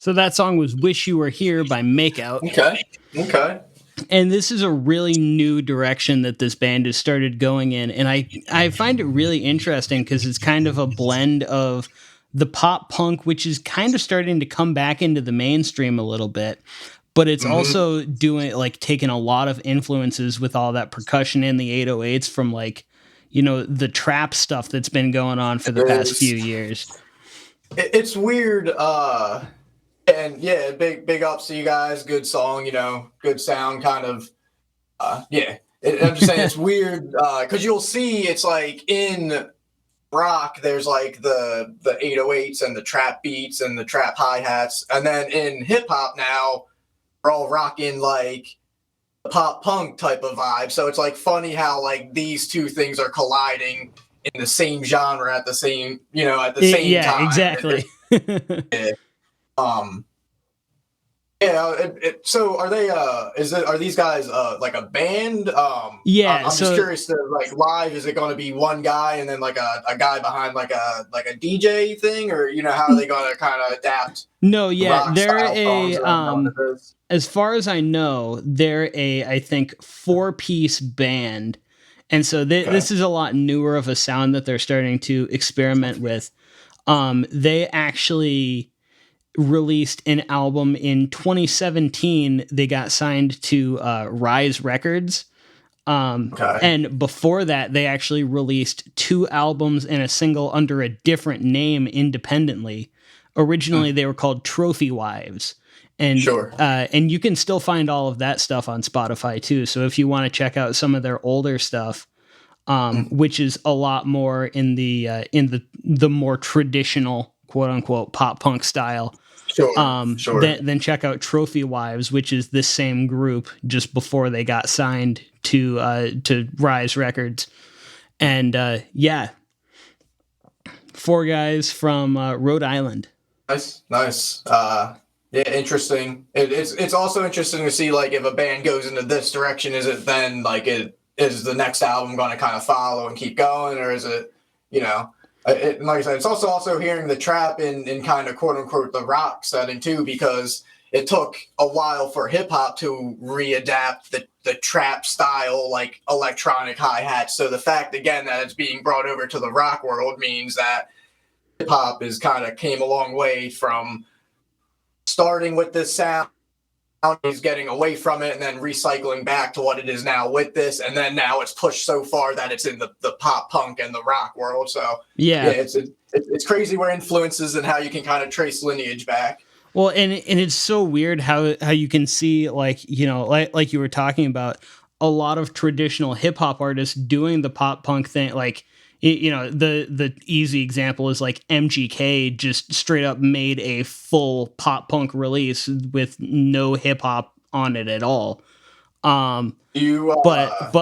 So that song was Wish You Were Here by Makeout. Okay. Okay. And this is a really new direction that this band has started going in. And I find it really interesting because it's kind of a blend of the pop punk, which is kind of starting to come back into the mainstream a little bit. But it's also doing like taking a lot of influences with all that percussion and the 808s from like, you know, the trap stuff that's been going on for the past few years. It's weird. And yeah, big ups to you guys. Good song, you know, good sound, kind of. Yeah, I'm just saying it's weird because you'll see it's like in rock, there's like the 808s and the trap beats and the trap hi-hats, and then in hip hop now we're all rocking like the pop punk type of vibe. So it's like funny how like these two things are colliding in the same genre at the same, you know, at the same time. Yeah, exactly. Um, so are they? Are these guys like a band? Yeah, I'm just curious. To like live, is it going to be one guy and then like a guy behind like a DJ thing, or you know how are they going to kind of adapt? No, yeah, they're a as far as I know, they're a I think 4-piece band, and so this is a lot newer of a sound that they're starting to experiment with. They actually released an album in 2017. They got signed to Rise Records. And before that, they actually released 2 albums and a single under a different name independently. Originally, they were called Trophy Wives. And and you can still find all of that stuff on Spotify too. So if you want to check out some of their older stuff, which is a lot more in the more traditional quote unquote pop punk style. Then check out Trophy Wives, which is this same group just before they got signed to Rise Records. And 4 guys from Rhode Island. Nice. Yeah, interesting. It's also interesting to see like if a band goes into this direction, is it then like is the next album going to kind of follow and keep going, or is it, you know? Like I said, it's also hearing the trap in kind of quote unquote the rock setting too, because it took a while for hip hop to readapt the trap style, like electronic hi-hats. So the fact again that it's being brought over to the rock world means that hip hop is kind of came a long way from starting with this sound. He's getting away from it and then recycling back to what it is now with this, and then now it's pushed so far that it's in the pop punk and the rock world. So it's crazy where influences and how you can kind of trace lineage back. Well, and it's so weird how you can see like, you know, like you were talking about, a lot of traditional hip hop artists doing the pop punk thing. Like, you know, the easy example is like MGK just straight up made a full pop punk release with no hip hop on it at all. But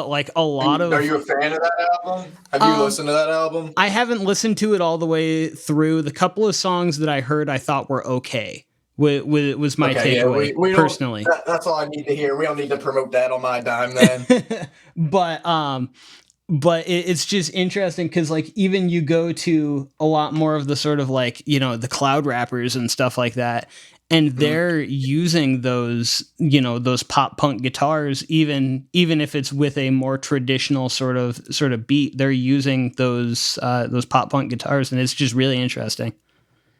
like a lot of... Are you a fan of that album? Have you listened to that album? I haven't listened to it all the way through. The couple of songs that I heard I thought were okay. Was my takeaway, we personally. That's all I need to hear. We don't need to promote that on my dime then. But it's just interesting because like even you go to a lot more of the sort of like, you know, the cloud rappers and stuff like that, and they're using those, you know, those pop punk guitars, even if it's with a more traditional sort of beat, they're using those pop punk guitars, and it's just really interesting.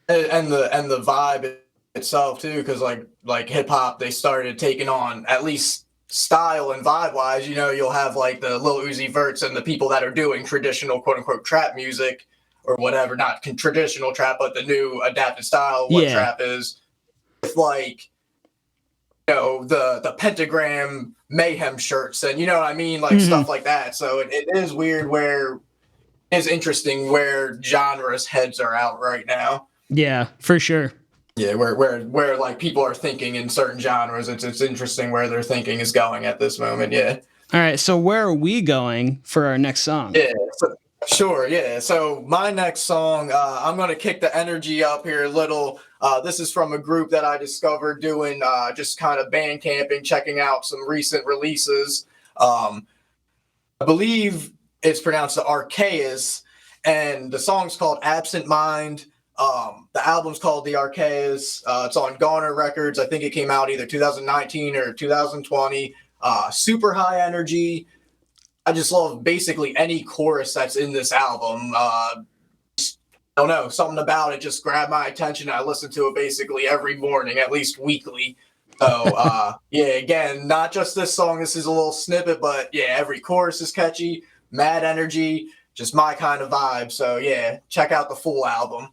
And the vibe itself too, because like hip hop, they started taking on, at least style and vibe wise, you know, you'll have like the Lil Uzi Verts and the people that are doing traditional quote unquote trap music or whatever, not traditional trap, but the new adapted style of what trap is. It's like, you know, the Pentagram Mayhem shirts and you know what I mean, like stuff like that. So it is weird where it's interesting where genres heads are out right now. Yeah, for sure. Yeah, where like people are thinking in certain genres, it's interesting where their thinking is going at this moment. Yeah. All right, so where are we going for our next song? Yeah, sure. Yeah. So my next song, I'm gonna kick the energy up here a little. This is from a group that I discovered doing just kind of band camping, checking out some recent releases. I believe it's pronounced the Archaeus, and the song's called Absent Mind. The album's called The Archaeas. It's on Garner Records. I think it came out either 2019 or 2020. Super high energy. I just love basically any chorus that's in this album. I don't know, something about it just grabbed my attention. I listen to it basically every morning, at least weekly. So, yeah, again, not just this song. This is a little snippet, but yeah, every chorus is catchy, mad energy, just my kind of vibe. So, yeah, check out the full album.